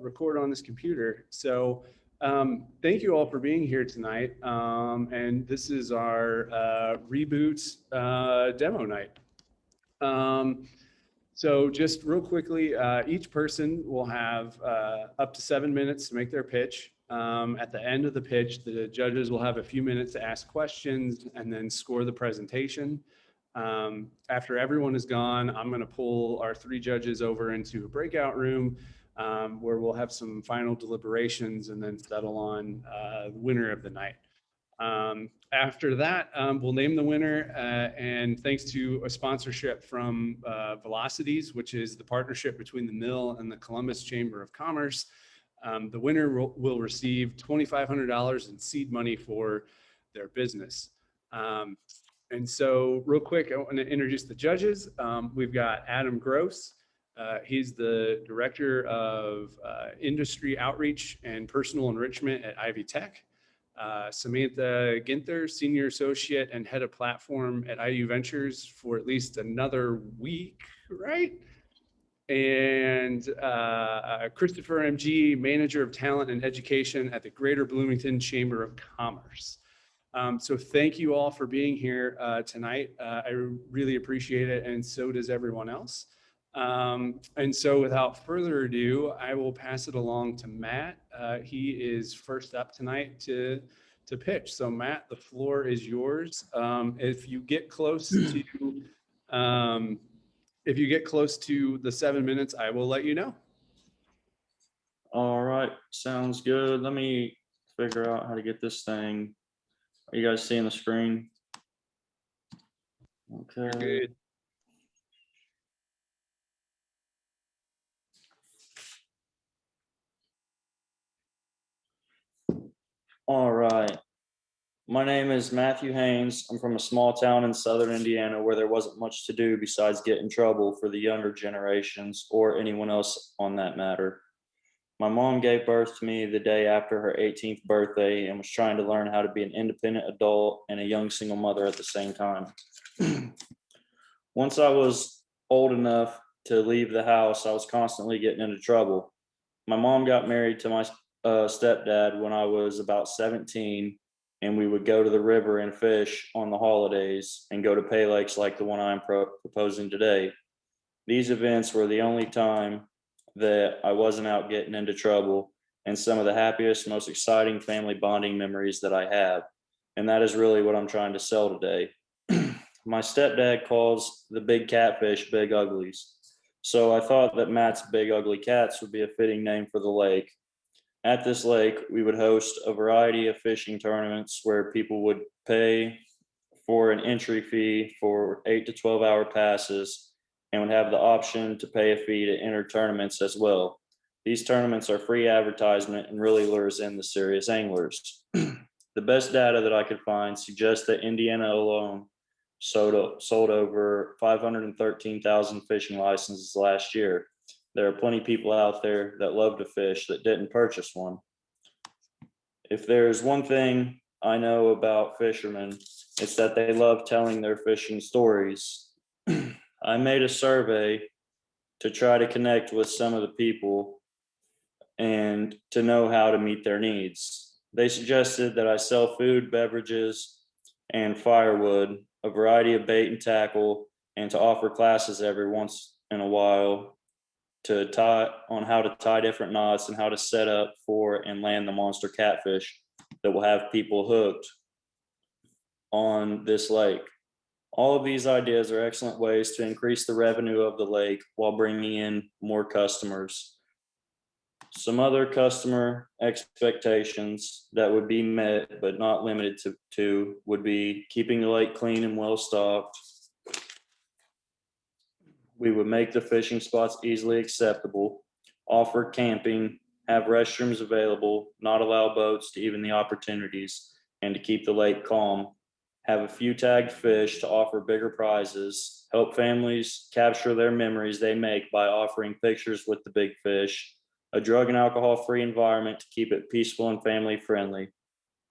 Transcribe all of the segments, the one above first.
record on this computer. So thank you all for being here tonight. And this is our ReBoot demo night. So just real quickly, each person will have up to 7 minutes to make their pitch. At the end of the pitch, the judges will have a few minutes to ask questions and then score the presentation. After everyone is gone, I'm going to pull our 3 judges over into a breakout room where we'll have some final deliberations and then settle on the winner of the night. After that, we'll name the winner, and thanks to a sponsorship from Velocities, which is the partnership between the Mill and the Columbus Chamber of Commerce, the winner will receive $2,500 in seed money for their business. And so real quick, I want to introduce the judges. We've got Adam Gross. He's the Director of Industry Outreach and Personal Enrichment at Ivy Tech. Samantha Ginther, Senior Associate and Head of Platform at IU Ventures for at least another week, right? And Christopher MG, Manager of Talent and Education at the Greater Bloomington Chamber of Commerce. So thank you all for being here tonight. I really appreciate it, and so does everyone else. And so without further ado, I will pass it along to Matt. He is first up tonight to pitch. So Matt, the floor is yours. If you get close to the 7 minutes, I will let you know. All right, sounds good. Let me figure out how to get this thing. Are you guys seeing the screen? Okay. You're good. All right. My name is Matthew Haynes. I'm from a small town in southern Indiana where there wasn't much to do besides get in trouble for the younger generations or anyone else on that matter. My mom gave birth to me the day after her 18th birthday and was trying to learn how to be an independent adult and a young single mother at the same time. Once I was old enough to leave the house, I was constantly getting into trouble. My mom got married to my stepdad when I was about 17, and we would go to the river and fish on the holidays and go to pay lakes like the one I'm proposing today. These events were the only time that I wasn't out getting into trouble and some of the happiest, most exciting family bonding memories that I have. And that is really what I'm trying to sell today. My stepdad calls the big catfish big uglies. So I thought that Matt's Big Ugly Cats would be a fitting name for the lake. At this lake, we would host a variety of fishing tournaments where people would pay for an entry fee for 8 to 12 hour passes and would have the option to pay a fee to enter tournaments as well. These tournaments are free advertisement and really lures in the serious anglers. The best data that I could find suggests that Indiana alone sold over 513,000 fishing licenses last year. There are plenty of people out there that love to fish that didn't purchase one. If there's one thing I know about fishermen, it's that they love telling their fishing stories. I made a survey to try to connect with some of the people and to know how to meet their needs. They suggested that I sell food, beverages, and firewood, a variety of bait and tackle, and to offer classes every once in a while on how to tie different knots and how to set up for and land the monster catfish that will have people hooked on this lake. All of these ideas are excellent ways to increase the revenue of the lake while bringing in more customers. Some other customer expectations that would be met but not limited to would be keeping the lake clean and well stocked. We would make the fishing spots easily acceptable, offer camping, have restrooms available, not allow boats to even the opportunities, and to keep the lake calm. Have a few tagged fish to offer bigger prizes, help families capture their memories they make by offering pictures with the big fish, a drug and alcohol-free environment to keep it peaceful and family-friendly,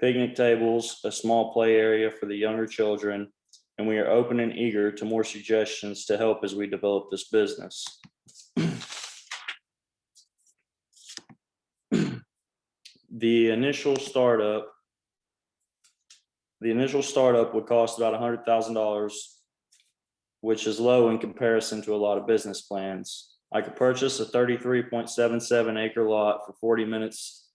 picnic tables, a small play area for the younger children, and we are open and eager to more suggestions to help as we develop this business. The initial startup would cost about $100,000, which is low in comparison to a lot of business plans. I could purchase a 33.77 acre lot for 40 minutes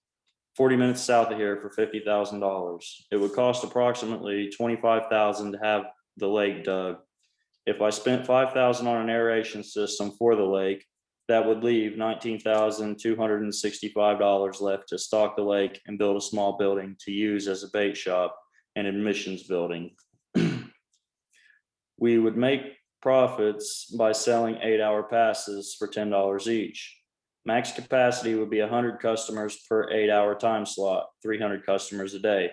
south of here for $50,000. It would cost approximately $25,000 to have the lake dug. If I spent $5,000 on an aeration system for the lake, that would leave $19,265 left to stock the lake and build a small building to use as a bait shop and admissions building. We would make profits by selling 8-hour passes for $10 each. Max capacity would be 100 customers per 8-hour time slot, 300 customers a day.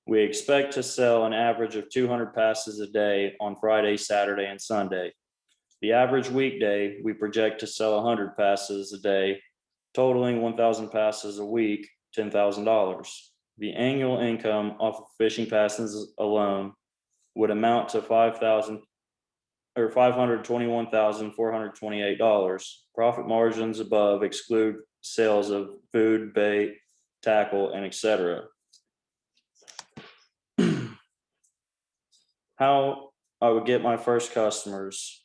We expect to sell an average of 200 passes a day on Friday, Saturday, and Sunday. The average weekday, we project to sell 100 passes a day, totaling 1,000 passes a week, $10,000. The annual income off of fishing passes alone would amount to $521,428. Profit margins above exclude sales of food, bait, tackle, and etc. How I would get my first customers.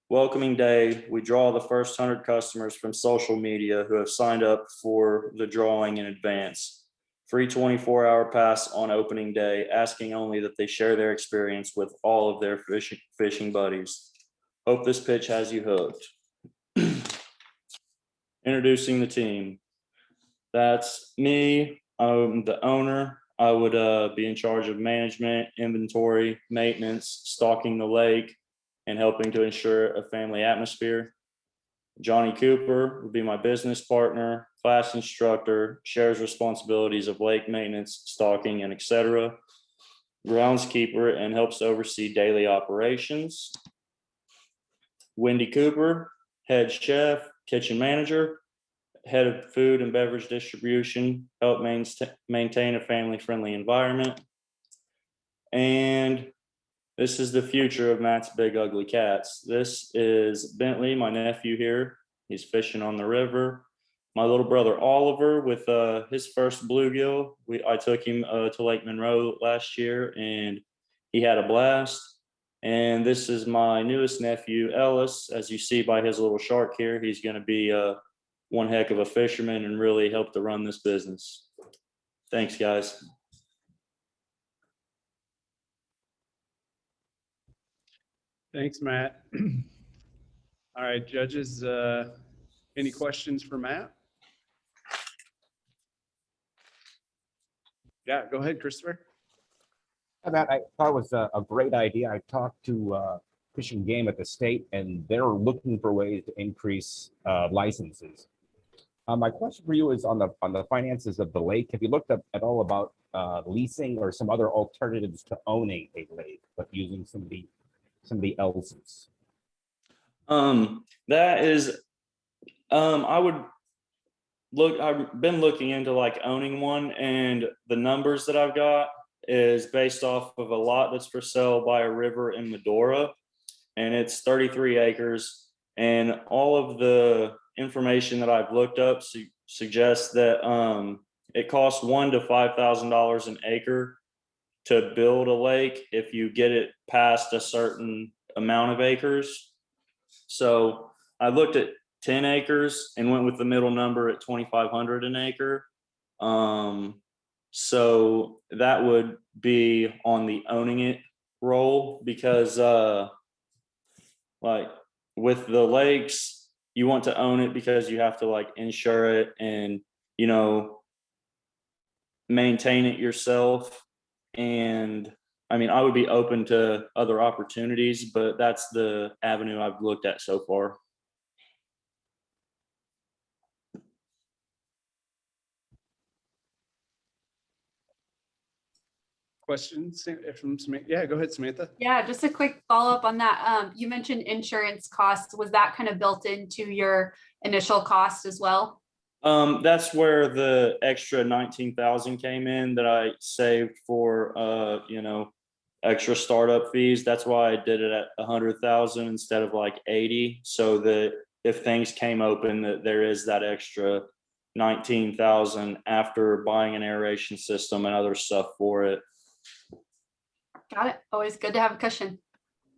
Welcoming day, we draw the first 100 customers from social media who have signed up for the drawing in advance. Free 24-hour pass on opening day, asking only that they share their experience with all of their fishing buddies. Hope this pitch has you hooked. Introducing the team. That's me. I'm the owner. I would be in charge of management, inventory, maintenance, stocking the lake, and helping to ensure a family atmosphere. Johnny Cooper would be my business partner, class instructor, shares responsibilities of lake maintenance, stocking, and etc. Groundskeeper and helps oversee daily operations. Wendy Cooper, head chef, kitchen manager, head of food and beverage distribution, help maintain a family-friendly environment. And this is the future of Matt's Big Ugly Cats. This is Bentley, my nephew here. He's fishing on the river. My little brother Oliver with his first bluegill. I took him to Lake Monroe last year and he had a blast. And this is my newest nephew, Ellis. As you see by his little shark here, he's gonna be one heck of a fisherman and really help to run this business. Thanks, guys. Thanks, Matt. All right, judges, any questions for Matt? Yeah, go ahead, Christopher. Matt, I thought it was a great idea. I talked to Fish and Game at the state, and they're looking for ways to increase licenses. My question for you is on the finances of the lake. Have you looked up at all about leasing or some other alternatives to owning a lake, but using somebody else's? That is, I would look. I've been looking into like owning one, and the numbers that I've got is based off of a lot that's for sale by a river in Medora, and it's 33 acres. And all of the information that I've looked up suggests that it costs $1,000 to $5,000 an acre to build a lake if you get it past a certain amount of acres. So I looked at 10 acres and went with the middle number at 2,500 an acre. So that would be on the owning it roll, because like with the lakes, you want to own it because you have to like insure it and, you know, maintain it yourself. And I mean, I would be open to other opportunities, but that's the avenue I've looked at so far. Questions from Samantha? Yeah, go ahead, Samantha. Yeah, just a quick follow-up on that. You mentioned insurance costs. Was that kind of built into your initial cost as well? That's where the extra 19,000 came in that I saved for you know, extra startup fees. That's why I did it at 100,000 instead of like 80, so that if things came open, that there is that extra $19,000 after buying an aeration system and other stuff for it. Got it. Always good to have a cushion.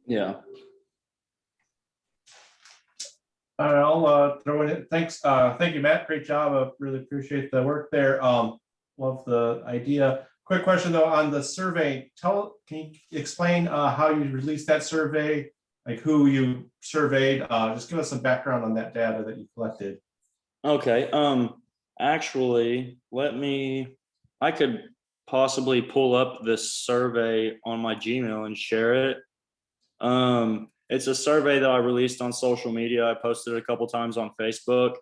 Yeah. All right, I'll throw it in. Thanks. Thank you, Matt. Great job. I really appreciate the work there. Love the idea. Quick question though on the survey. Can you explain how you released that survey? Like who you surveyed? Just give us some background on that data that you collected. Okay. Actually, I could possibly pull up this survey on my Gmail and share it. It's a survey that I released on social media. I posted it a couple times on Facebook,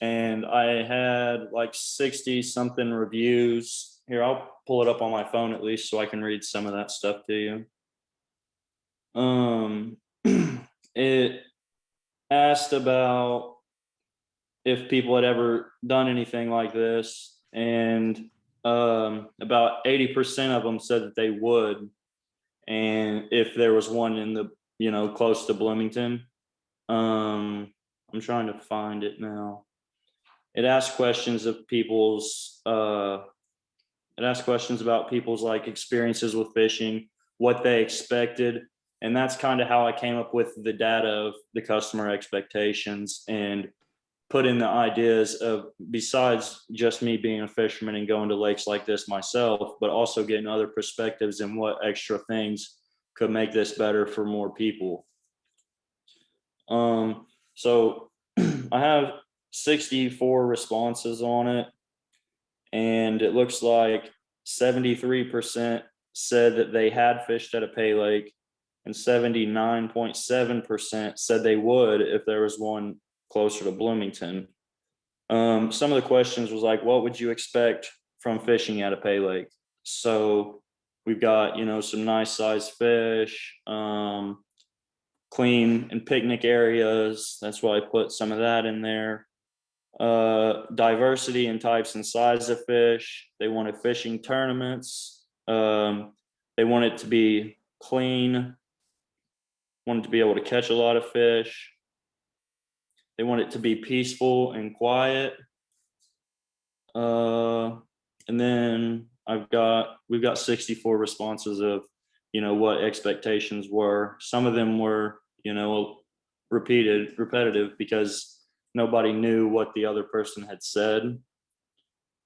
and I had like 60 something reviews. Here, I'll pull it up on my phone at least so I can read some of that stuff to you. It asked about if people had ever done anything like this, and about 80% of them said that they would, and if there was one in the close to Bloomington. I'm trying to find it now. It asked questions of people's about people's like experiences with fishing, what they expected, and that's kind of how I came up with the data of the customer expectations and put in the ideas of, besides just me being a fisherman and going to lakes like this myself, but also getting other perspectives and what extra things could make this better for more people. So I have 64 responses on it, and it looks like 73% said that they had fished at a pay lake, and 79.7% said they would if there was one closer to Bloomington. Some of the questions was like, what would you expect from fishing at a pay lake? So we've got, some nice sized fish, clean and picnic areas. That's why I put some of that in there. Diversity in types and size of fish. They wanted fishing tournaments. They want it to be clean, wanted to be able to catch a lot of fish. They want it to be peaceful and quiet. And then we've got 64 responses of, what expectations were. Some of them were, repetitive because nobody knew what the other person had said.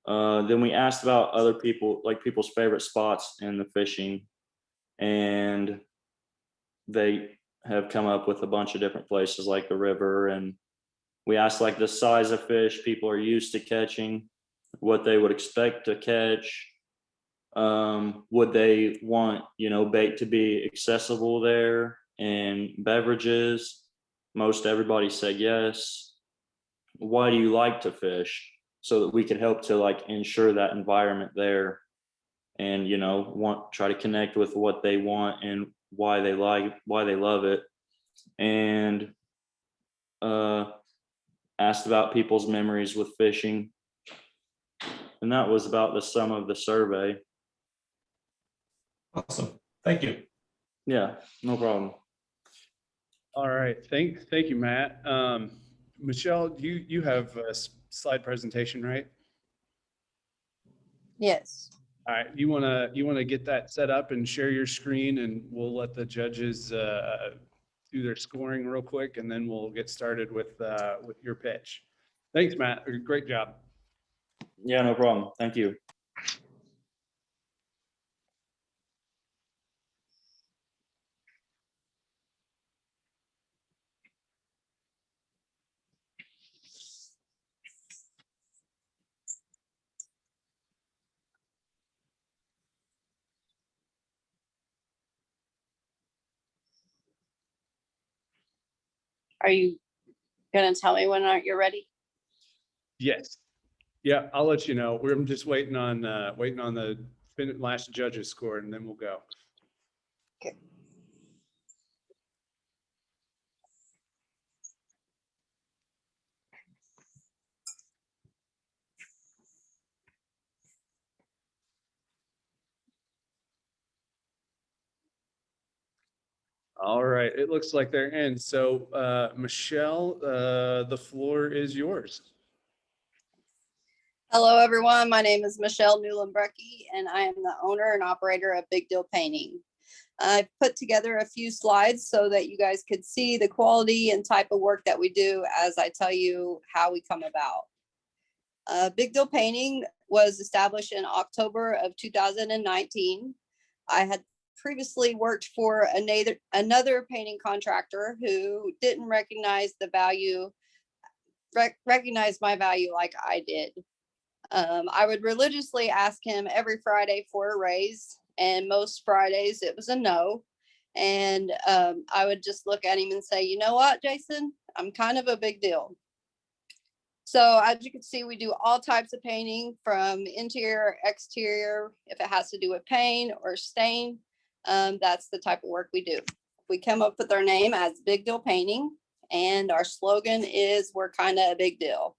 Then we asked about other people, like people's favorite spots in the fishing, and they have come up with a bunch of different places like the river. And we asked like the size of fish people are used to catching, what they would expect to catch. Would they want, bait to be accessible there, and beverages? Most everybody said yes. Why do you like to fish? So that we could help to like ensure that environment there, and try to connect with what they want and why they love it. And asked about people's memories with fishing. And that was about the sum of the survey. Awesome. Thank you. Yeah, no problem. All right. Thank you, Matt. Michelle, you have a slide presentation, right? Yes. All right. You wanna get that set up and share your screen, and we'll let the judges do their scoring real quick, and then we'll get started with your pitch. Thanks, Matt. Great job. Yeah, no problem. Thank you. Are you gonna tell me when you're ready? Yes. Yeah, I'll let you know. I'm just waiting on the last judge's score, and then we'll go. Okay. All right. It looks like they're in. So, Michelle, the floor is yours. Hello, everyone. My name is Michelle Newland-Brecky, and I am the owner and operator of Big Deal Painting. I've put together a few slides so that you guys could see the quality and type of work that we do as I tell you how we come about. Big Deal Painting was established in October of 2019. I had previously worked for another painting contractor who didn't recognize the value, recognize my value like I did. I would religiously ask him every Friday for a raise, and most Fridays it was a no. And I would just look at him and say, you know what, Jason, I'm kind of a big deal. So as you can see, we do all types of painting from interior, exterior. If it has to do with paint or stain, that's the type of work we do. We come up with our name as Big Deal Painting, and our slogan is we're kind of a big deal.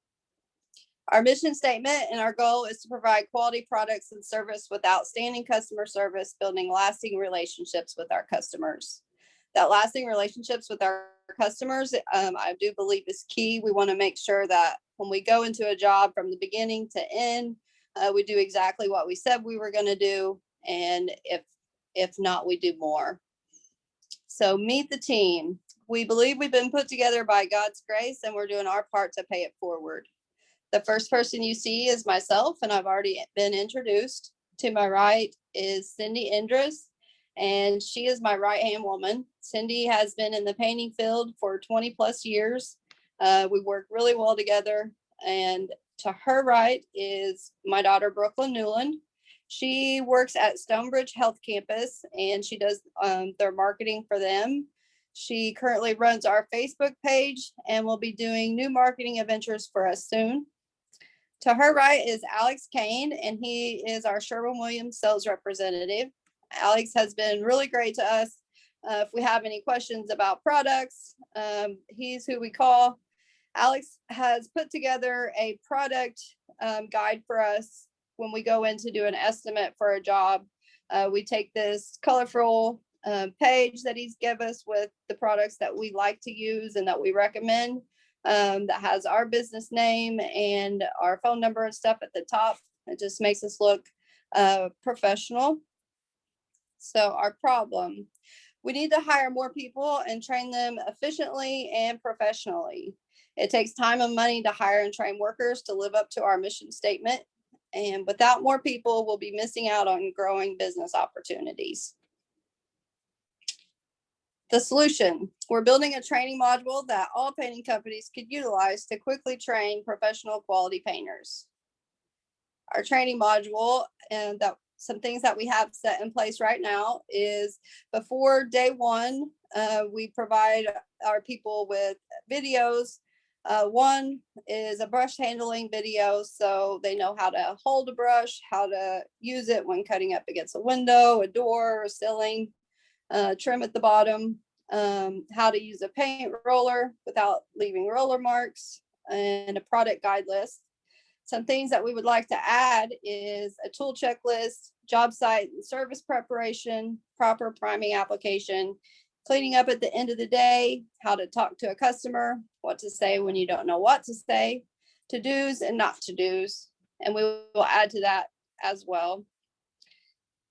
Our mission statement and our goal is to provide quality products and service with outstanding customer service, building lasting relationships with our customers. That lasting relationships with our customers, I do believe is key. We want to make sure that when we go into a job from the beginning to end, we do exactly what we said we were going to do. And if not, we do more. So meet the team. We believe we've been put together by God's grace, and we're doing our part to pay it forward. The first person you see is myself, and I've already been introduced. To my right is Cindy Indris, and she is my right-hand woman. Cindy has been in the painting field for 20 plus years. We work really well together. And to her right is my daughter, Brooklyn Newland. She works at Stonebridge Health Campus, and she does their marketing for them. She currently runs our Facebook page and will be doing new marketing adventures for us soon. To her right is Alex Kane, and he is our Sherwin-Williams sales representative. Alex has been really great to us. If we have any questions about products, he's who we call. Alex has put together a product guide for us when we go in to do an estimate for a job. We take this colorful page that he's given us with the products that we like to use and that we recommend. That has our business name and our phone number and stuff at the top. It just makes us look professional. So our problem, we need to hire more people and train them efficiently and professionally. It takes time and money to hire and train workers to live up to our mission statement. And without more people, we'll be missing out on growing business opportunities. The solution, we're building a training module that all painting companies could utilize to quickly train professional quality painters. Our training module, and that some things that we have set in place right now is before day one, we provide our people with videos. One is a brush handling video, so they know how to hold a brush, how to use it when cutting up against a window, a door, a ceiling. Trim at the bottom, how to use a paint roller without leaving roller marks, and a product guide list. Some things that we would like to add is a tool checklist, job site and service preparation, proper priming application, cleaning up at the end of the day, how to talk to a customer, what to say when you don't know what to say, to-dos and not to-dos, and we will add to that as well.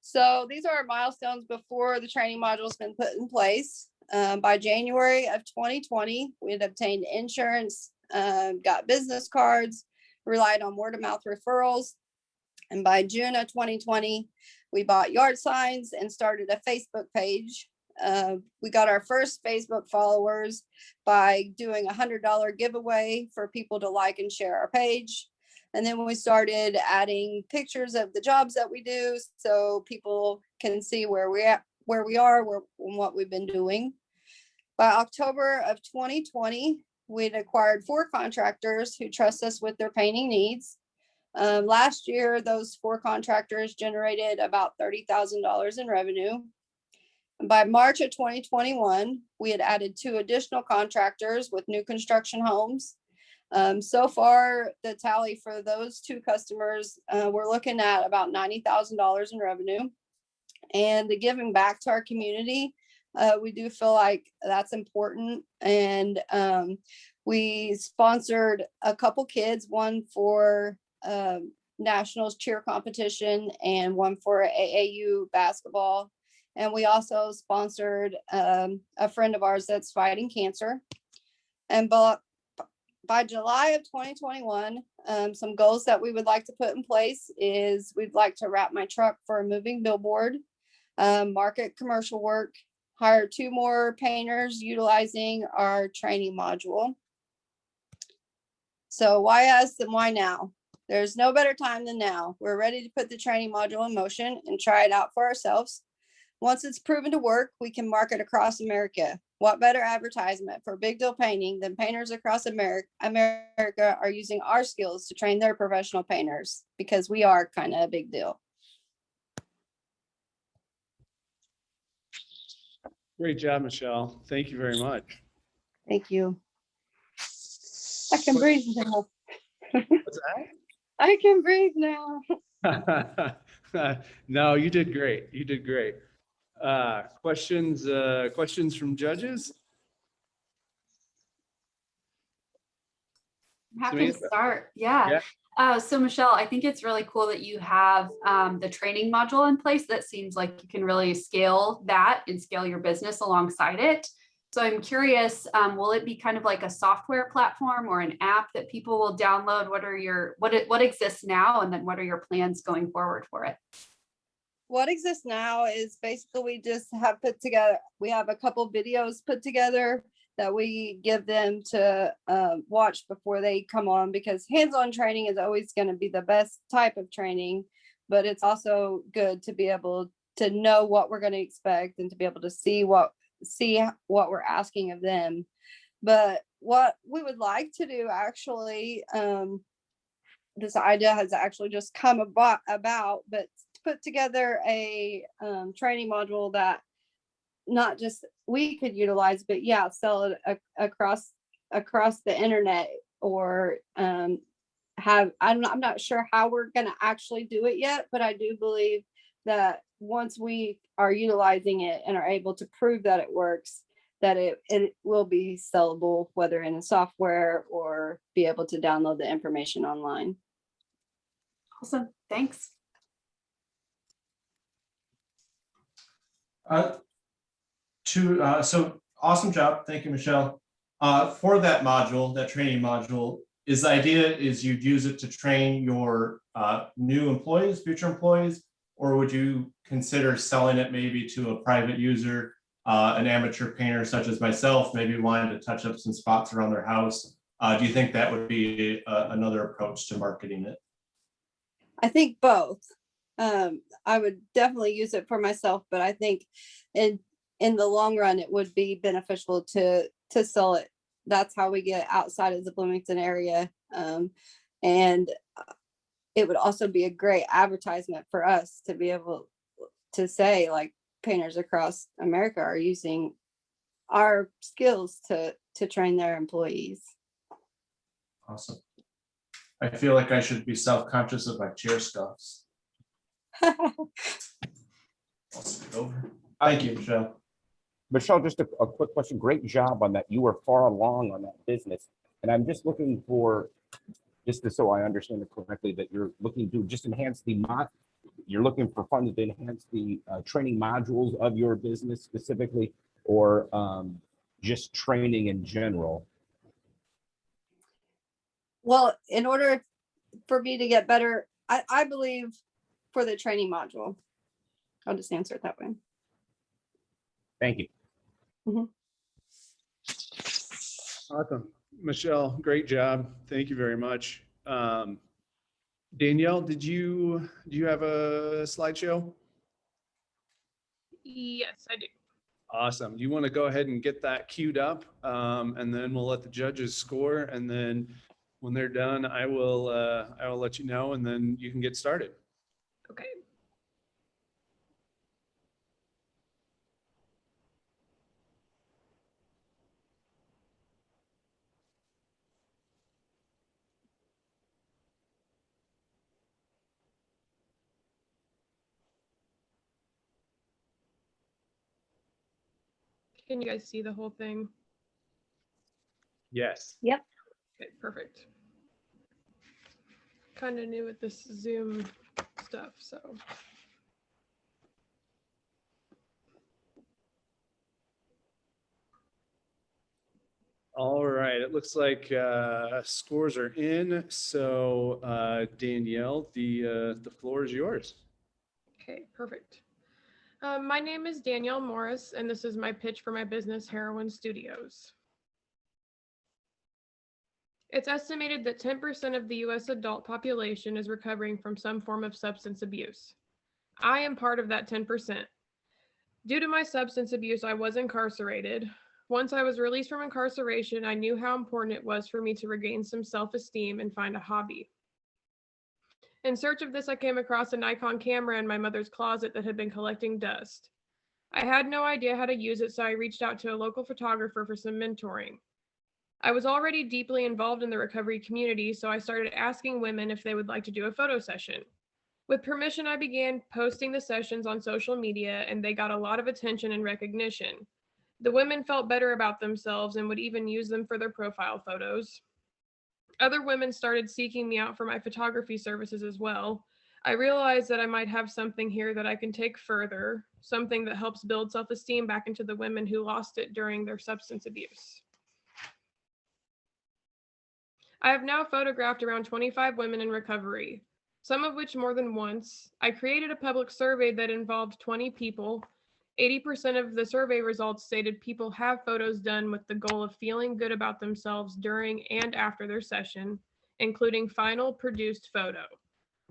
So these are our milestones before the training module has been put in place. By January of 2020, we had obtained insurance, got business cards, relied on word of mouth referrals. And by June of 2020, we bought yard signs and started a Facebook page. We got our first Facebook followers by doing a $100 giveaway for people to like and share our page. And then we started adding pictures of the jobs that we do so people can see where we are, and what we've been doing. By October of 2020, we'd acquired 4 contractors who trust us with their painting needs. Last year, those 4 contractors generated about $30,000 in revenue. And by March of 2021, we had added 2 additional contractors with new construction homes. So far, the tally for those 2 customers, we're looking at about $90,000 in revenue. And the giving back to our community, we do feel like that's important. And we sponsored a couple kids, one for nationals cheer competition and one for AAU basketball. And we also sponsored a friend of ours that's fighting cancer. And by July of 2021, some goals that we would like to put in place is we'd like to wrap my truck for a moving billboard, market commercial work, hire 2 more painters utilizing our training module. So why us and why now? There's no better time than now. We're ready to put the training module in motion and try it out for ourselves. Once it's proven to work, we can market across America. What better advertisement for Big Deal Painting than painters across America are using our skills to train their professional painters, because we are kind of a big deal. Great job, Michelle. Thank you very much. Thank you. I can breathe now. What's I can breathe now. that? No, you did great. You did great. Questions from judges? I'm happy to Samantha? start. Yeah. So Michelle, I think it's really cool that you have the training module in place. That seems like you can really scale that and scale your business alongside it. So I'm curious, will it be kind of like a software platform or an app that people will download? What exists now, and then what are your plans going forward for it? What exists now is basically we just have put together, we have a couple videos put together that we give them to watch before they come on, because hands-on training is always going to be the best type of training, but it's also good to be able to know what we're going to expect and to be able to see what we're asking of them. But what we would like to do, actually, this idea has actually just come about, but to put together a training module that not just we could utilize, but sell it across the internet, or I'm not sure how we're going to actually do it yet, but I do believe that once we are utilizing it and are able to prove that it works, that it will be sellable, whether in a software or be able to download the information online. Awesome. Thanks. So awesome job. Thank you, Michelle. For that module, that training module, is the idea is you'd use it to train your new employees, future employees, or would you consider selling it maybe to a private user, an amateur painter such as myself, maybe wanting to touch up some spots around their house? Do you think that would be another approach to marketing it? I think both. I would definitely use it for myself, but I think in the long run, it would be beneficial to sell it. That's how we get outside of the Bloomington area. And it would also be a great advertisement for us to be able to say, like, painters across America are using our skills to train their employees. Awesome. I feel like I should be self-conscious of my chair scuffs. I'll scoot over. Thank you, Michelle. Michelle, just a quick question. Great job on that. You were far along on that business. And I'm just looking for, so I understand it correctly, that you're looking to just enhance you're looking for funds to enhance the training modules of your business specifically, or just training in general? Well, in order for me to get better, I believe for the training module. I'll just answer it that way. Thank you. Awesome. Michelle, great job. Thank you very much. Danielle, do you have a slideshow? Yes, I do. Awesome. Do you want to go ahead and get that queued up? And then we'll let the judges score. And then when they're done, I will let you know, and then you can get started. Okay. Can you guys see the whole thing? Yes. Yep. Okay, perfect. kind of new with this Zoom stuff, so. All right, it looks like scores are in. So Danielle, the floor is yours. Okay, perfect. My name is Danielle Morris, and this is my pitch for my business, Heroin Studios. It's estimated that 10% of the US adult population is recovering from some form of substance abuse. I am part of that 10%. Due to my substance abuse, I was incarcerated. Once I was released from incarceration, I knew how important it was for me to regain some self-esteem and find a hobby. In search of this, I came across a Nikon camera in my mother's closet that had been collecting dust. I had no idea how to use it, so I reached out to a local photographer for some mentoring. I was already deeply involved in the recovery community, so I started asking women if they would like to do a photo session. With permission, I began posting the sessions on social media, and they got a lot of attention and recognition. The women felt better about themselves and would even use them for their profile photos. Other women started seeking me out for my photography services as well. I realized that I might have something here that I can take further, something that helps build self-esteem back into the women who lost it during their substance abuse. I have now photographed around 25 women in recovery, some of which more than once. I created a public survey that involved 20 people. 80% of the survey results stated people have photos done with the goal of feeling good about themselves during and after their session, including final produced photo.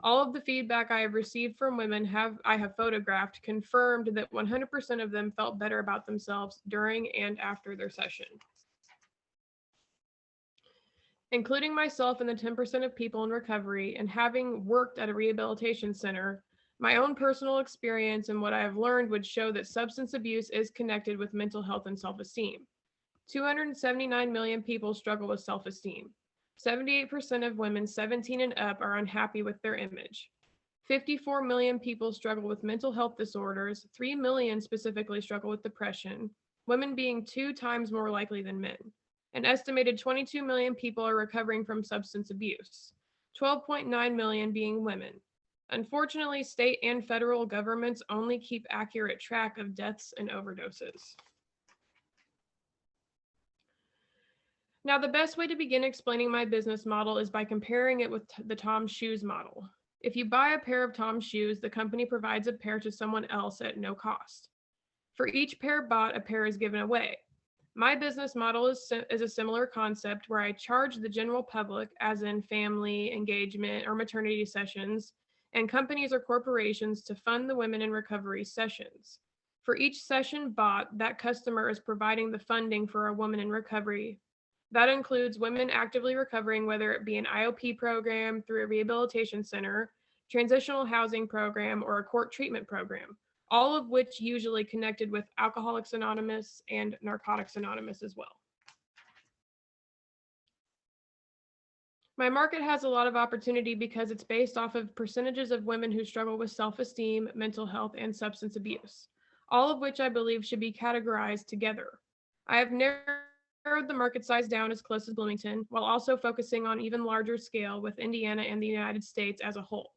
All of the feedback I have received from women I have photographed confirmed that 100% of them felt better about themselves during and after their session. Including myself and the 10% of people in recovery, and having worked at a rehabilitation center, my own personal experience and what I have learned would show that substance abuse is connected with mental health and self-esteem. 279 million people struggle with self-esteem. 78% of women 17 and up are unhappy with their image. 54 million people struggle with mental health disorders. 3 million specifically struggle with depression, women being 2 times more likely than men. An estimated 22 million people are recovering from substance abuse, 12.9 million being women. Unfortunately, state and federal governments only keep accurate track of deaths and overdoses. Now, the best way to begin explaining my business model is by comparing it with the Tom's Shoes model. If you buy a pair of Tom's shoes, the company provides a pair to someone else at no cost. For each pair bought, a pair is given away. My business model is a similar concept where I charge the general public, as in family, engagement, or maternity sessions, and companies or corporations to fund the women in recovery sessions. For each session bought, that customer is providing the funding for a woman in recovery. That includes women actively recovering, whether it be an IOP program through a rehabilitation center, transitional housing program, or a court treatment program, all of which usually connected with Alcoholics Anonymous and Narcotics Anonymous as well. My market has a lot of opportunity because it's based off of percentages of women who struggle with self-esteem, mental health, and substance abuse, all of which I believe should be categorized together. I have narrowed the market size down as close as Bloomington, while also focusing on even larger scale with Indiana and the United States as a whole.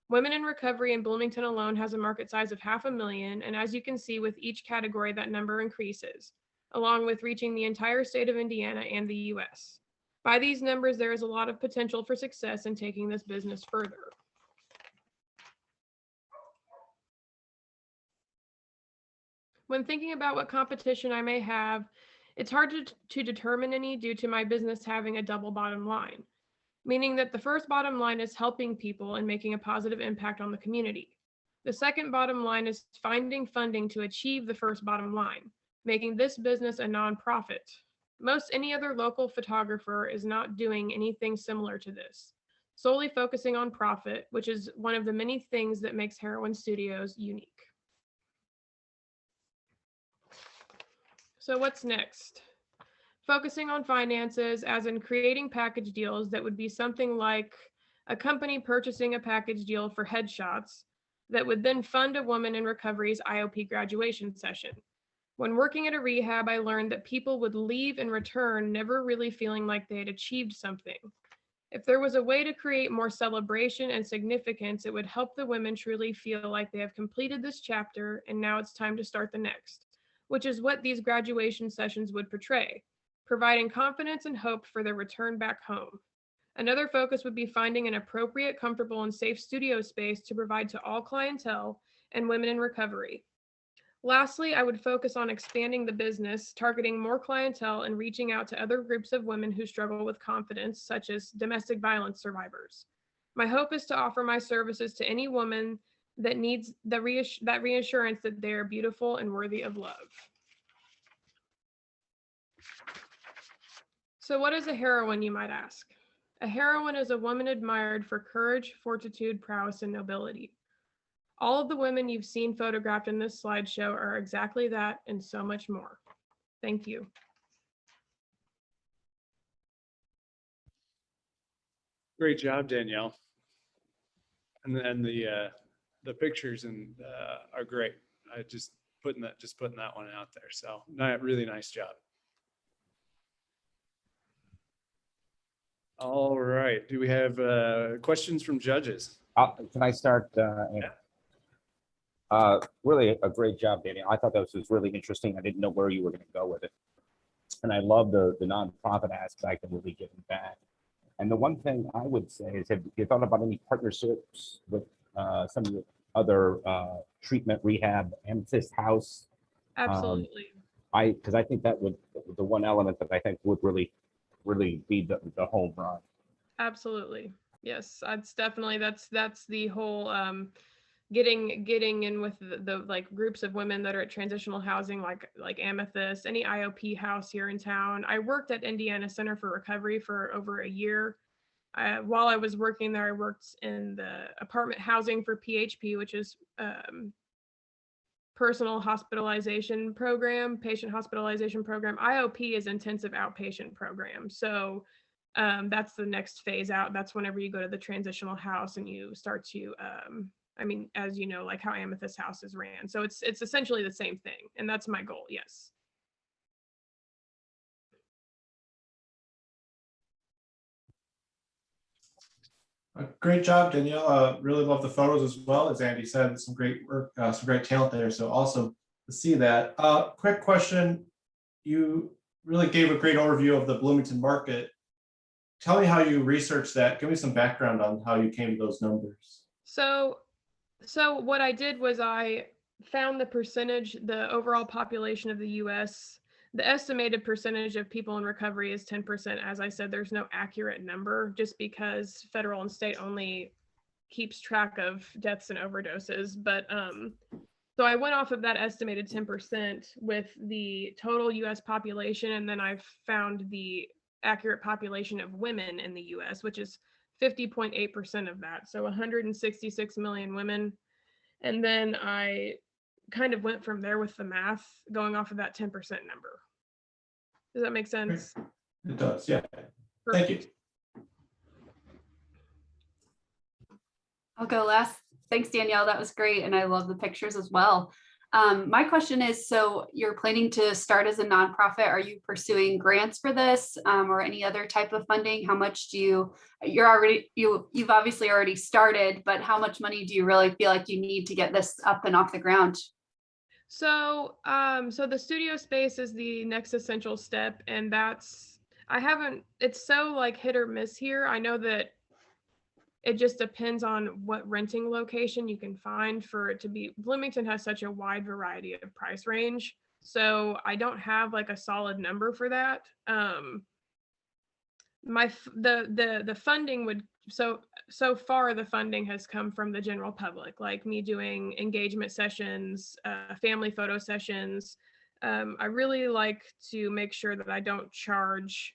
Women in recovery in Bloomington alone has a market size of 500,000, and as you can see with each category, that number increases, along with reaching the entire state of Indiana and the US. By these numbers, there is a lot of potential for success in taking this business further. When thinking about what competition I may have, it's hard to determine any due to my business having a double bottom line, meaning that the first bottom line is helping people and making a positive impact on the community. The second bottom line is finding funding to achieve the first bottom line, making this business a nonprofit. Most any other local photographer is not doing anything similar to this, solely focusing on profit, which is one of the many things that makes Heroin Studios unique. So what's next? Focusing on finances, as in creating package deals that would be something like a company purchasing a package deal for headshots that would then fund a woman in recovery's IOP graduation session. When working at a rehab, I learned that people would leave and return never really feeling like they had achieved something. If there was a way to create more celebration and significance, it would help the women truly feel like they have completed this chapter and now it's time to start the next, which is what these graduation sessions would portray, providing confidence and hope for their return back home. Another focus would be finding an appropriate, comfortable, and safe studio space to provide to all clientele and women in recovery. Lastly, I would focus on expanding the business, targeting more clientele and reaching out to other groups of women who struggle with confidence, such as domestic violence survivors. My hope is to offer my services to any woman that needs that reassurance that they are beautiful and worthy of love. So what is a heroine, you might ask? A heroine is a woman admired for courage, fortitude, prowess, and nobility. All of the women you've seen photographed in this slideshow are exactly that and so much more. Thank you. Great job, Danielle. And then the pictures are great. I just putting that one out there. So really nice job. All right. Do we have questions from judges? Can I start? Really a great job, Daniel. I thought that was really interesting. I didn't know where you were going to go with it. And I love the nonprofit aspect of really giving back. And the one thing I would say is, have you thought about any partnerships with some of the other treatment, rehab, Amethyst House? Absolutely. Because I think that would, the one element that I think would really be the home run. Absolutely. Yes, that's definitely, that's the whole getting in with the like groups of women that are at transitional housing, like Amethyst, any IOP house here in town. I worked at Indiana Center for Recovery for over a year. While I was working there, I worked in the apartment housing for PHP, which is personal hospitalization program, patient hospitalization program. IOP is intensive outpatient program. So that's the next phase out. That's whenever you go to the transitional house and you start to, I mean, as you know, like how Amethyst House is ran. So it's essentially the same thing. And that's my goal, yes. Great job, Danielle. Really love the photos as well. As Andy said, some great work, some great talent there. So awesome to see that. Quick question. You really gave a great overview of the Bloomington market. Tell me how you researched that. Give me some background on how you came to those numbers. So what I did was I found the overall population of the US. The estimated percentage of people in recovery is 10%. As I said, there's no accurate number just because federal and state only keeps track of deaths and overdoses. But so I went off of that estimated 10% with the total US population, and then I found the accurate population of women in the US, which is 50.8% of that. So 166 million women. And then I kind of went from there with the math going off of that 10% number. Does that make sense? It does, yeah. Perfect. Thank you. I'll go last. Thanks, Danielle. That was great. And I love the pictures as well. My question is, so you're planning to start as a nonprofit. Are you pursuing grants for this or any other type of funding? How much do you've obviously already started, but how much money do you really feel like you need to get this up and off the ground? So the studio space is the next essential step. And it's so like hit or miss here. I know that it just depends on what renting location you can find for it to be. Bloomington has such a wide variety of price range. So I don't have like a solid number for that. The funding would, so far the funding has come from the general public, like me doing engagement sessions, family photo sessions. I really like to make sure that I don't charge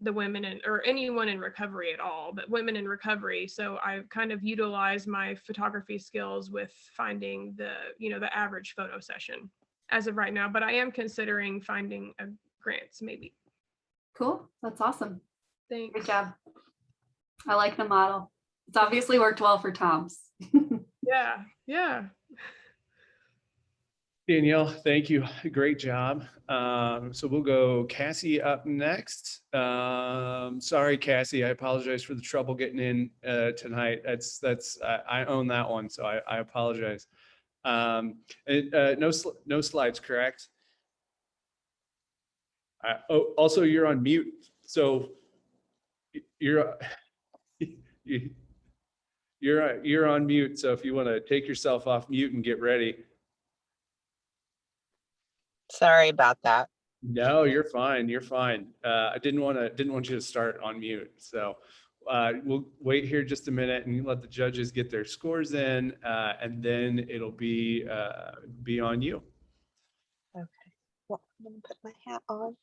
the women or anyone in recovery at all, but women in recovery. So I kind of utilize my photography skills with finding the average photo session as of right now, but I am considering finding grants maybe. Cool. That's awesome. Thanks. Good job. I like the model. It's obviously worked well for Tom's. Yeah. Danielle, thank you. Great job. So we'll go Cassie up next. Sorry, Cassie, I apologize for the trouble getting in tonight. I own that one, so I apologize. No slides, correct? Also, you're on mute, so you're you're on mute. So if you want to take yourself off mute and get ready. Sorry about that. No, you're fine. You're fine. I didn't want you to start on mute. So we'll wait here just a minute and let the judges get their scores in, and then it'll be on you. Okay. Well, I'm gonna put my hat on.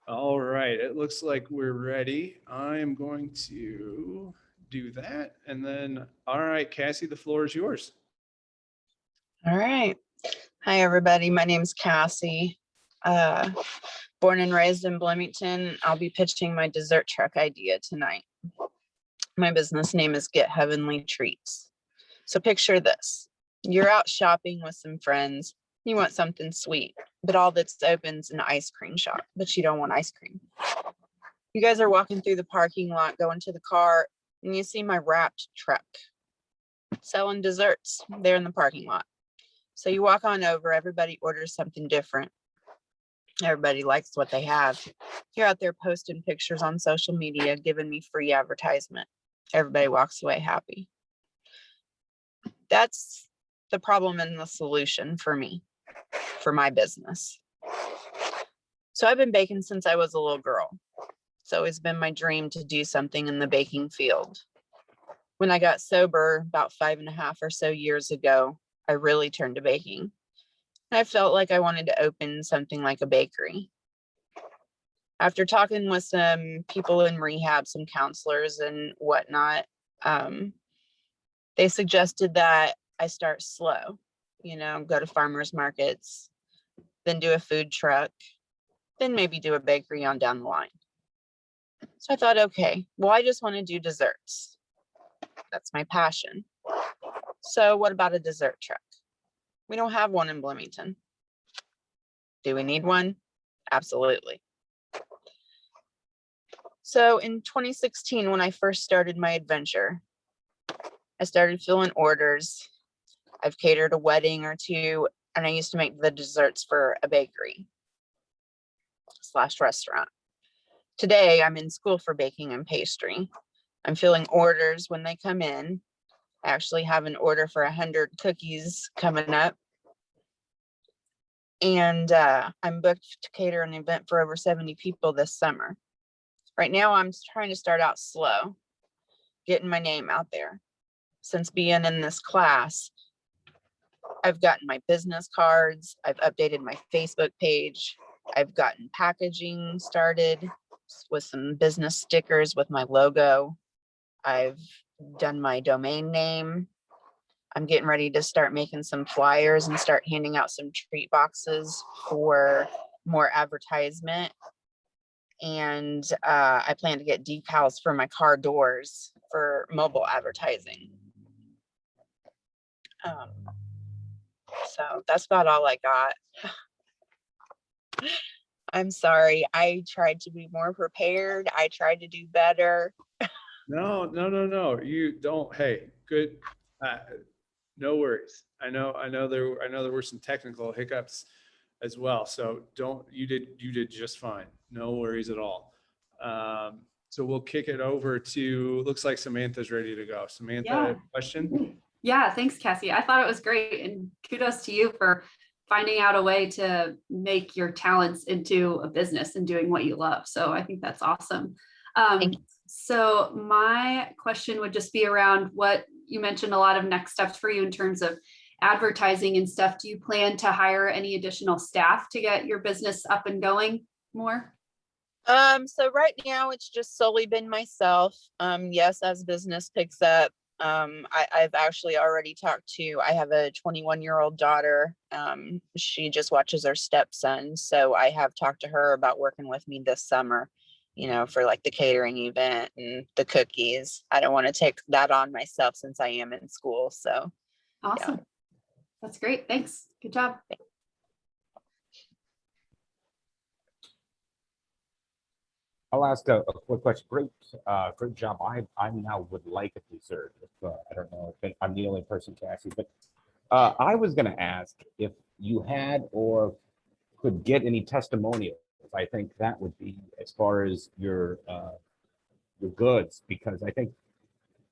All right, it looks like we're ready. I am going to do that. And then, all right, Cassie, the floor is yours. All right. Hi, everybody. My name's Cassie. Born and raised in Bloomington. I'll be pitching my dessert truck idea tonight. My business name is Get Heavenly Treats. So picture this. You're out shopping with some friends. You want something sweet, but all that's open is an ice cream shop, but you don't want ice cream. You guys are walking through the parking lot, going to the car, and you see my wrapped truck selling desserts there in the parking lot. So you walk on over, everybody orders something different. Everybody likes what they have. You're out there posting pictures on social media, giving me free advertisement. Everybody walks away happy. That's the problem and the solution for me, for my business. So I've been baking since I was a little girl. It's always been my dream to do something in the baking field. When I got sober about 5.5 or so years ago, I really turned to baking. I felt like I wanted to open something like a bakery. After talking with some people in rehab, some counselors and whatnot, they suggested that I start slow, go to farmers markets, then do a food truck, then maybe do a bakery on down the line. So I thought, okay, well, I just want to do desserts. That's my passion. So what about a dessert truck? We don't have one in Bloomington. Do we need one? Absolutely. So in 2016, when I first started my adventure, I started filling orders. I've catered a wedding or two, and I used to make the desserts for a bakery / restaurant. Today, I'm in school for baking and pastry. I'm filling orders when they come in. I actually have an order for 100 cookies coming up. And I'm booked to cater an event for over 70 people this summer. Right now, I'm trying to start out slow, getting my name out there. Since being in this class, I've gotten my business cards, I've updated my Facebook page, I've gotten packaging started with some business stickers with my logo. I've done my domain name. I'm getting ready to start making some flyers and start handing out some treat boxes for more advertisement. And I plan to get decals for my car doors for mobile advertising. So that's about all I got. I'm sorry. I tried to be more prepared. I tried to do better. No. You don't. Hey, good. No worries. I know there were some technical hiccups as well. So you did just fine. No worries at all. So we'll kick it over to, looks like Samantha's ready to go. Samantha, Yeah. question? Yeah, thanks, Cassie. I thought it was great, and kudos to you for finding out a way to make your talents into a business and doing what you love. So I think that's awesome. So my question would just be around what you mentioned, a lot of next steps for you in terms of advertising and stuff. Do you plan to hire any additional staff to get your business up and going more? So right now it's just solely been myself. Yes, as business picks up, I've actually already talked to, I have a 21-year-old daughter. She just watches her stepson. So I have talked to her about working with me this summer, for like the catering event and the cookies. I don't want to take that on myself since I am in school. So Awesome. That's great. Thanks. Good job. I'll ask a quick question. Great job. I now would like a dessert. I don't know if I'm the only person, Cassie, but I was going to ask if you had or could get any testimonials. I think that would be as far as your goods, because I think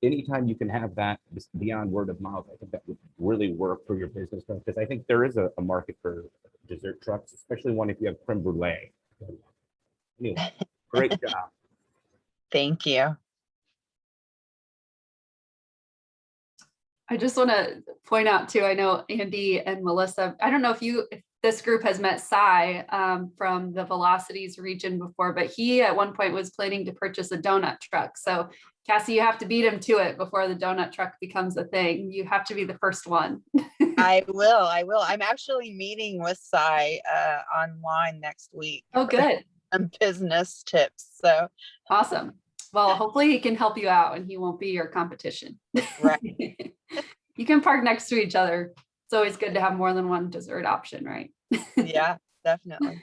anytime you can have that beyond word of mouth, I think that would really work for your business. Because I think there is a market for dessert trucks, especially one if you have creme brulee. Anyway, great job. thank you. I just want to point out too, I know Andy and Melissa, I don't know if this group has met Cy from the Velocities region before, but he at one point was planning to purchase a donut truck. So Cassie, you have to beat him to it before the donut truck becomes a thing. You have to be the first one. I will. I'm actually meeting with Cy online next week. Oh, good. Some business tips. So Awesome. Well, hopefully he can help you out and he won't be your competition. right. You can park next to each other. It's always good to have more than one dessert option, right? Yeah, definitely.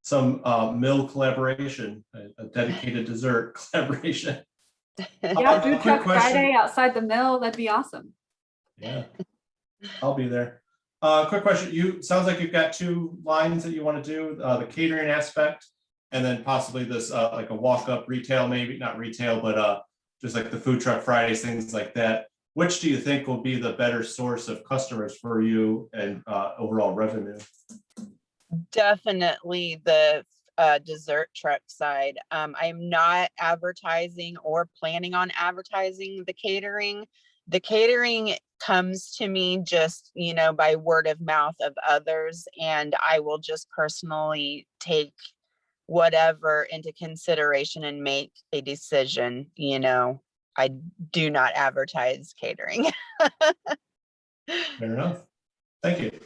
Some meal collaboration, a dedicated dessert collaboration. Yeah, Food Quick Truck question. Friday outside the mill. That'd be awesome. Yeah, I'll be there. Quick question. Sounds like you've got 2 lines that you want to do, the catering aspect, and then possibly this like a walk-up retail, maybe not retail, but just like the Food Truck Fridays, things like that. Which do you think will be the better source of customers for you and overall revenue? Definitely the dessert truck side. I'm not advertising or planning on advertising the catering. The catering comes to me just, by word of mouth of others, and I will just personally take whatever into consideration and make a decision. I do not advertise catering. Fair enough. Thank you.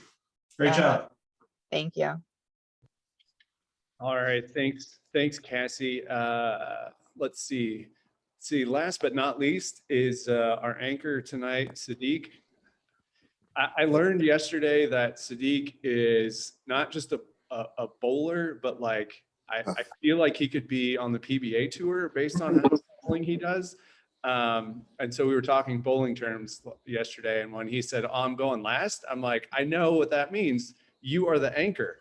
Great job. Thank you. All right, thanks, Cassie. Let's see. Last but not least is our anchor tonight, Sadiq. I learned yesterday that Sadiq is not just a bowler, but like I feel like he could be on the PBA tour based on how much bowling he does. And so we were talking bowling terms yesterday, and when he said, "Oh, I'm going last," I'm like, I know what that means. You are the anchor.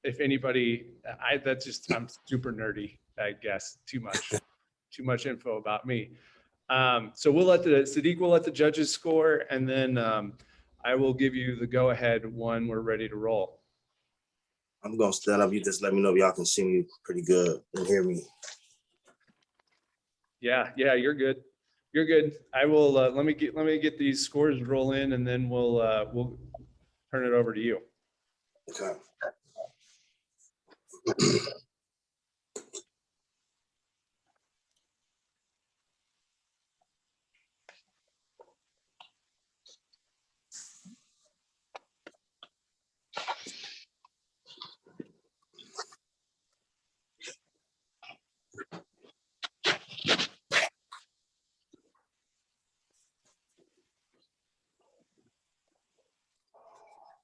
If anybody, I'm super nerdy, I guess. Too much info about me. So Sadiq will let the judges score, and then I will give you the go ahead when we're ready to roll. I'm gonna stand up. You just let me know if y'all can see me pretty good and hear me. Yeah, you're good. You're good. I will let me get these scores roll in, and then we'll turn it over to you. Okay.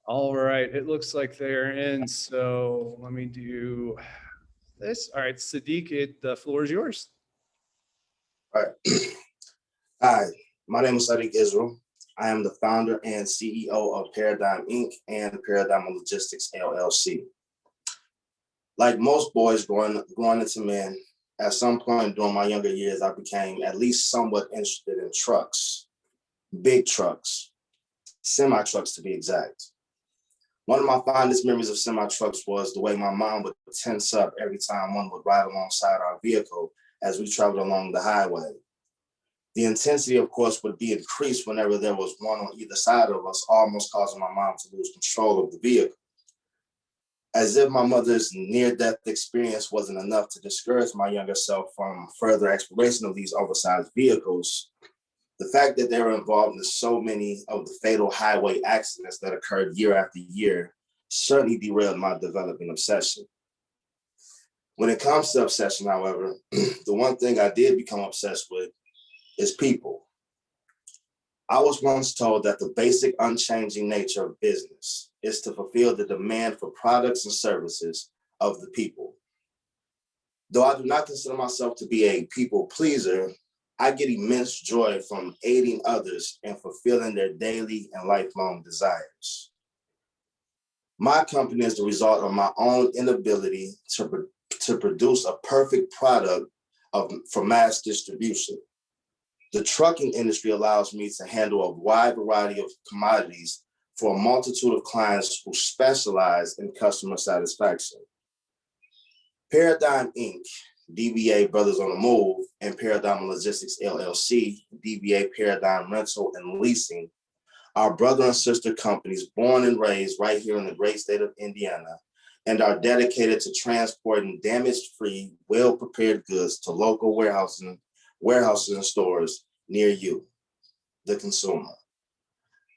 All right, it looks like they're in. So let me do this. All right, Sadiq, the floor is yours. All right. Hi, my name is Sadiq Israel. I am the founder and CEO of Paradigm Inc. and Paradigm Logistics LLC. Like most boys growing into men, at some point during my younger years, I became at least somewhat interested in trucks, big trucks, semi-trucks to be exact. One of my fondest memories of semi-trucks was the way my mom would tense up every time one would ride alongside our vehicle as we traveled along the highway. The intensity, of course, would be increased whenever there was one on either side of us, almost causing my mom to lose control of the vehicle. As if my mother's near-death experience wasn't enough to discourage my younger self from further exploration of these oversized vehicles, the fact that they were involved in so many of the fatal highway accidents that occurred year after year certainly derailed my developing obsession. When it comes to obsession, however, the one thing I did become obsessed with is people. I was once told that the basic unchanging nature of business is to fulfill the demand for products and services of the people. Though I do not consider myself to be a people pleaser, I get immense joy from aiding others and fulfilling their daily and lifelong desires. My company is the result of my own inability to produce a perfect product for mass distribution. The trucking industry allows me to handle a wide variety of commodities for a multitude of clients who specialize in customer satisfaction. Paradigm Inc., DBA Brothers on the Move, and Paradigm Logistics LLC, DBA Paradigm Rental and Leasing, are brother and sister companies born and raised right here in the great state of Indiana, and are dedicated to transporting damage-free, well-prepared goods to local warehouses and stores near you, the consumer.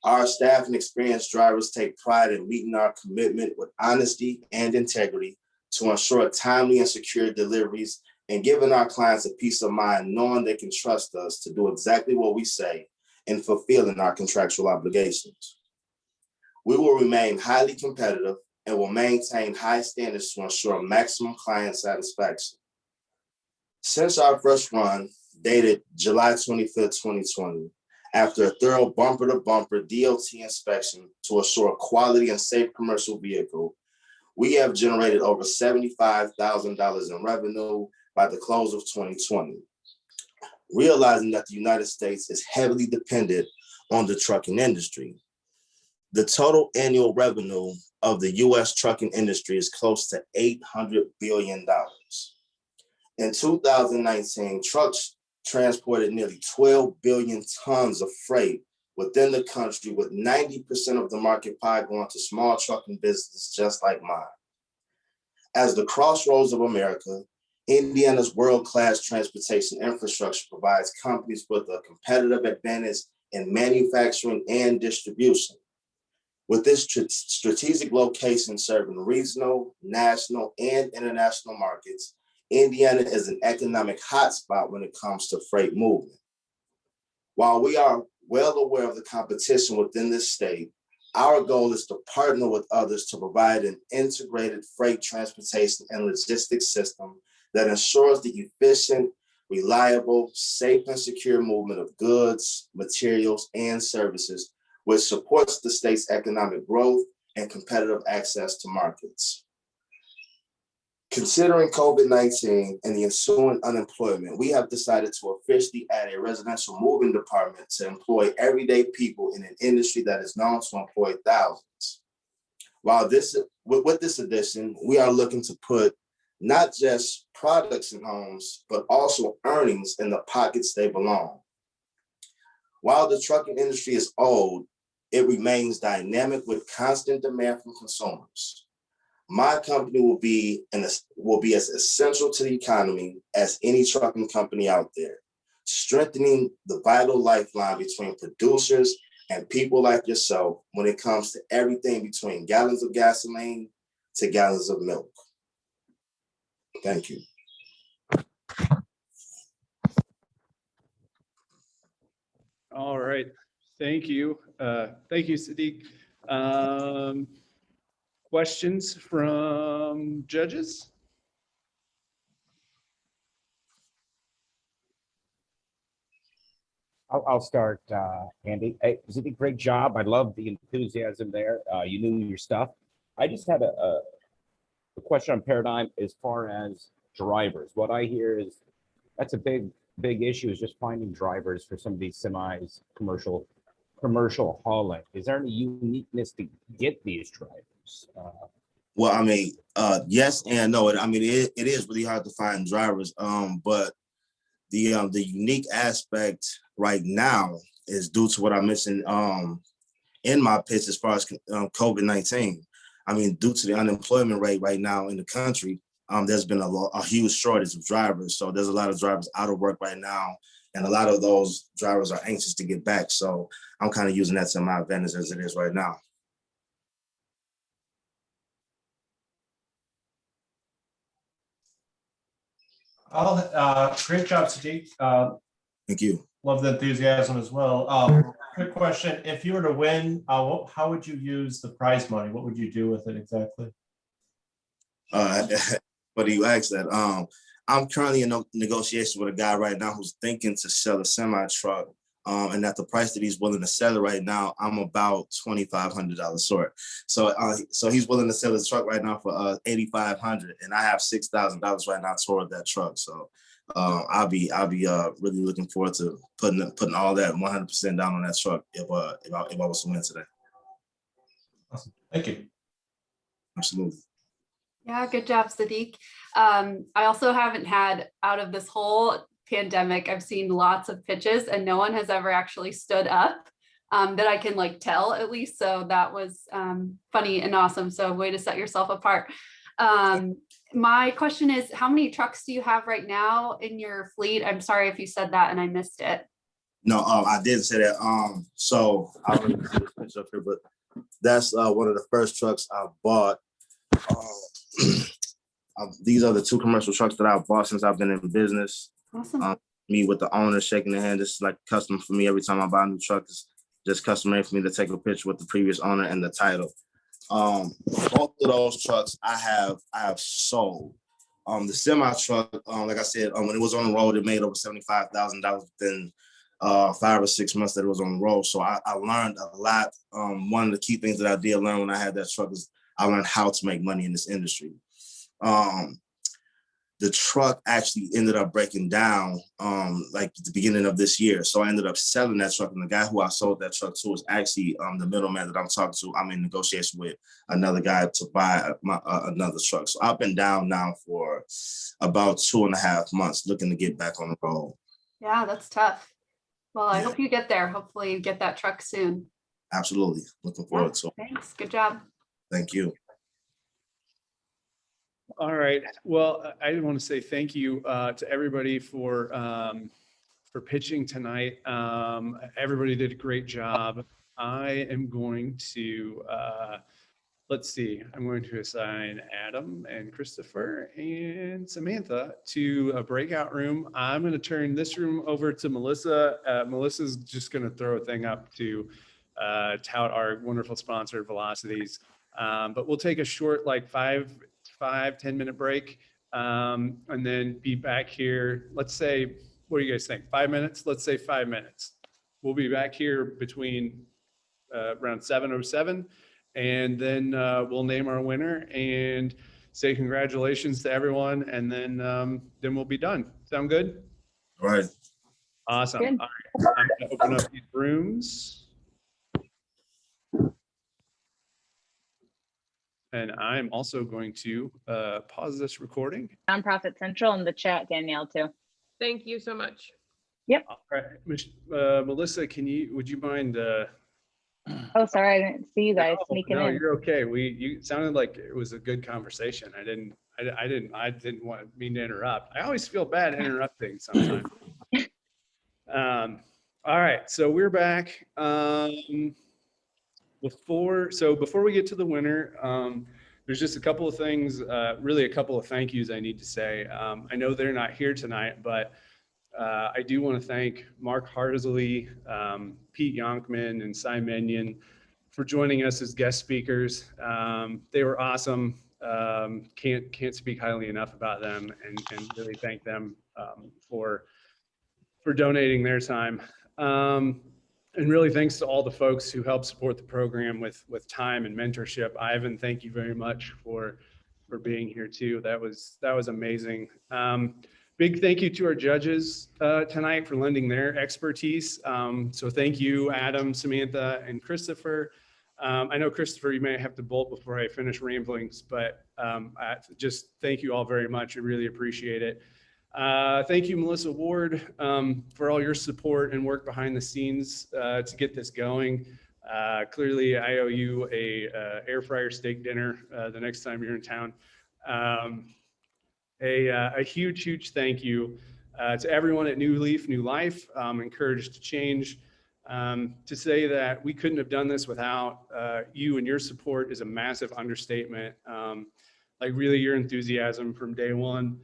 Our staff and experienced drivers take pride in meeting our commitment with honesty and integrity to ensure timely and secure deliveries, and giving our clients a peace of mind knowing they can trust us to do exactly what we say in fulfilling our contractual obligations. We will remain highly competitive and will maintain high standards to ensure maximum client satisfaction. Since our first run, dated July 25th, 2020, after a thorough bumper-to-bumper DOT inspection to assure quality and safe commercial vehicle, we have generated over $75,000 in revenue by the close of 2020. Realizing that the United States is heavily dependent on the trucking industry. The total annual revenue of the US trucking industry is close to $800 billion. In 2019, trucks transported nearly 12 billion tons of freight within the country, with 90% of the market pie going to small trucking businesses just like mine. As the crossroads of America, Indiana's world-class transportation infrastructure provides companies with a competitive advantage in manufacturing and distribution. With this strategic location serving regional, national, and international markets, Indiana is an economic hotspot when it comes to freight movement. While we are well aware of the competition within this state, our goal is to partner with others to provide an integrated freight transportation and logistics system that ensures the efficient, reliable, safe, and secure movement of goods, materials, and services, which supports the state's economic growth and competitive access to markets. Considering COVID-19 and the ensuing unemployment, we have decided to officially add a residential moving department to employ everyday people in an industry that is known to employ thousands. With this addition, we are looking to put not just products in homes, but also earnings in the pockets they belong. While the trucking industry is old, it remains dynamic with constant demand from consumers. My company will be as essential to the economy as any trucking company out there, strengthening the vital lifeline between producers and people like yourself when it comes to everything between gallons of gasoline to gallons of milk. Thank you. All right. Thank you. Thank you, Sadiq. Questions from judges? I'll start, Andy. Hey, you did a great job. I love the enthusiasm there. You knew your stuff. I just had a question on Paradigm as far as drivers. What I hear is that's a big issue, is just finding drivers for some of these semis, commercial hauling. Is there any uniqueness to get these drivers? Well, I mean, yes and no. It is really hard to find drivers. But the unique aspect right now is due to what I mentioned in my pitch as far as COVID-19. I mean, due to the unemployment rate right now in the country, there's been a huge shortage of drivers. So there's a lot of drivers out of work right now. And a lot of those drivers are anxious to get back. So I'm kind of using that to my advantage as it is right now. Great job, Sadiq. Thank you. Love the enthusiasm as well. Quick question. If you were to win, how would you use the prize money? What would you do with it exactly? But you asked that. I'm currently in negotiation with a guy right now who's thinking to sell a semi truck. And at the price that he's willing to sell it right now, I'm about $2,500 short. So he's willing to sell his truck right now for $8,500, and I have $6,000 right now toward that truck. So I'll be really looking forward to putting all that 100% down on that truck if I was to win today. Awesome. Thank you. Absolutely. Yeah, good job, Sadiq. I also haven't had, out of this whole pandemic, I've seen lots of pitches and no one has ever actually stood up that I can like tell at least. So that was funny and awesome. So way to set yourself apart. My question is, how many trucks do you have right now in your fleet? I'm sorry if you said that and I missed it. No, I didn't say that. So I don't even see this picture up here, but that's one of the first trucks I bought. These are the two commercial trucks that I've bought since I've been in business. Awesome. Me with the owner shaking the hand. This is like custom for me. Every time I buy a new truck, it's just customary for me to take a picture with the previous owner and the title. Both of those trucks I have sold. The semi truck, like I said, when it was on the road, it made over $75,000 within 5 or 6 months that it was on the road. So I learned a lot. One of the key things that I did learn when I had that truck is I learned how to make money in this industry. The truck actually ended up breaking down like at the beginning of this year. So I ended up selling that truck, and the guy who I sold that truck to is actually the middleman that I'm talking to. I'm in negotiation with another guy to buy another truck. So I've been down now for about 2.5 months looking to get back on the road. Yeah, that's tough. Well, I hope you get there. Hopefully you get that truck soon. Absolutely. Looking forward to it. Thanks. Good job. Thank you. All right. Well, I want to say thank you to everybody for pitching tonight. Everybody did a great job. I am going to let's see. I'm going to assign Adam and Christopher and Samantha to a breakout room. I'm going to turn this room over to Melissa. Melissa's just going to throw a thing up to tout our wonderful sponsor, Velocities. But we'll take a short, like 5-10 minute break, and then be back here. Let's say, what do you guys think? 5 minutes? Let's say 5 minutes. We'll be back here between around 7:07, and then we'll name our winner and say congratulations to everyone, and then we'll be done. Sound good? All right. Awesome. Good. All right. I'm going to open up these rooms. And I'm also going to pause this recording. Nonprofit Central in the chat, Danielle, too. Thank you so much. All right, Melissa, would you mind? Oh, sorry, I didn't see you guys sneaking no, in. you're okay. You sounded like it was a good conversation. I didn't mean to interrupt. I always feel bad interrupting sometimes. All right, so we're back. Before we get to the winner, there's just a couple of things, really a couple of thank yous I need to say. I know they're not here tonight, but I do want to thank Mark Hardesley, Pete Yonkman, and Cy Menyon for joining us as guest speakers. They were awesome. Can't speak highly enough about them, and really thank them for donating their time. And really thanks to all the folks who helped support the program with time and mentorship. Ivan, thank you very much for being here too. That was amazing. Big thank you to our judges tonight for lending their expertise. So thank you, Adam, Samantha, and Christopher. I know, Christopher, you may have to bolt before I finish ramblings, but just thank you all very much. I really appreciate it. Thank you, Melissa Ward, for all your support and work behind the scenes to get this going. Clearly, I owe you a air fryer steak dinner the next time you're in town. A huge thank you to everyone at New Leaf, New Life, Encouraged to Change. To say that we couldn't have done this without you and your support is a massive understatement. Like really your enthusiasm from day one,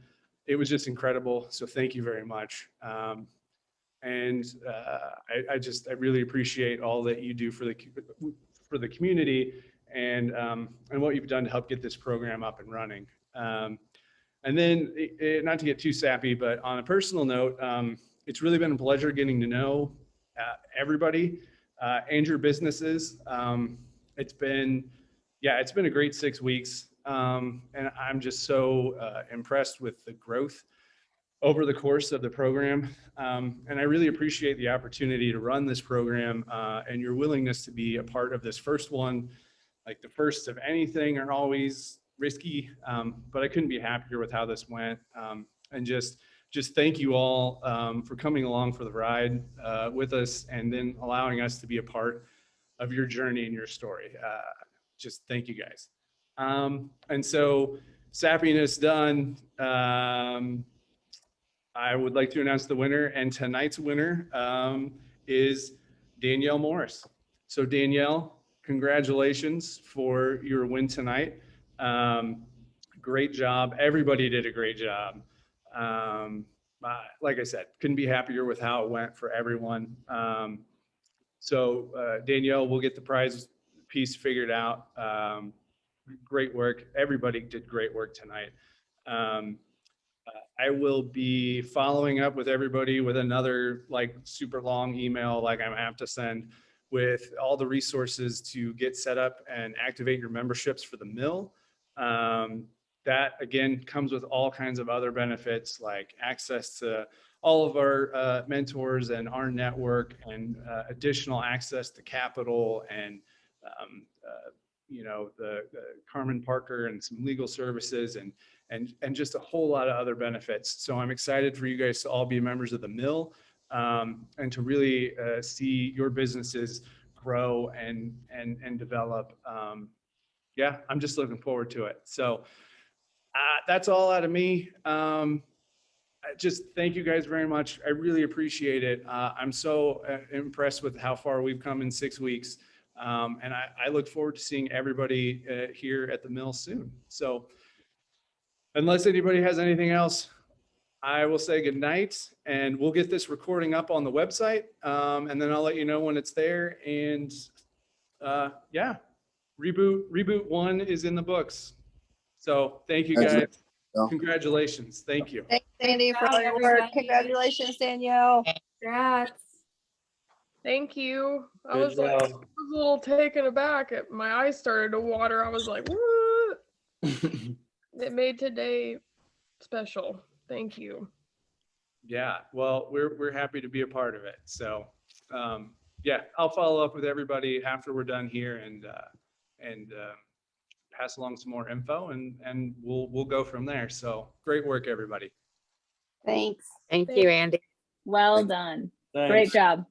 it was just incredible. So thank you very much. And I really appreciate all that you do for the community and what you've done to help get this program up and running. And then, not to get too sappy, but on a personal note, it's really been a pleasure getting to know everybody and your businesses. It's been a great 6 weeks, and I'm just so impressed with the growth over the course of the program. And I really appreciate the opportunity to run this program and your willingness to be a part of this first one. Like the first of anything are always risky, but I couldn't be happier with how this went. And just thank you all for coming along for the ride with us and then allowing us to be a part of your journey and your story. Just thank you guys. And so sappiness done. I would like to announce the winner, and tonight's winner is Danielle Morris. So Danielle, congratulations for your win tonight. Great job. Everybody did a great job. Like I said, couldn't be happier with how it went for everyone. So Danielle, we'll get the prize piece figured out. Great work. Everybody did great work tonight. I will be following up with everybody with another like super long email like I have to send with all the resources to get set up and activate your memberships for the mill. That again comes with all kinds of other benefits like access to all of our mentors and our network and additional access to capital and the Carmen Parker and some legal services and just a whole lot of other benefits. So I'm excited for you guys to all be members of the mill and to really see your businesses grow and develop. Yeah, I'm just looking forward to it. So that's all out of me. Just thank you guys very much. I really appreciate it. I'm so impressed with how far we've come in 6 weeks. And I look forward to seeing everybody here at the mill soon. So unless anybody has anything else, I will say good night and we'll get this recording up on the website. And then I'll let you know when it's there. And yeah, Reboot 1 is in the books. So thank you guys. Congratulations. Thank you. Thanks, Sandy, for all your work. Everybody. Congratulations, Danielle. Congrats. Thank you. I Good was like, I job. was a little taken aback. My eyes started to water. I was like, what? It made today special. Thank you. Yeah, well, we're happy to be a part of it. So yeah, I'll follow up with everybody after we're done here and pass along some more info and we'll go from there. So great work, everybody. Thanks. Thank you, Andy. Well done. Thanks. Great job.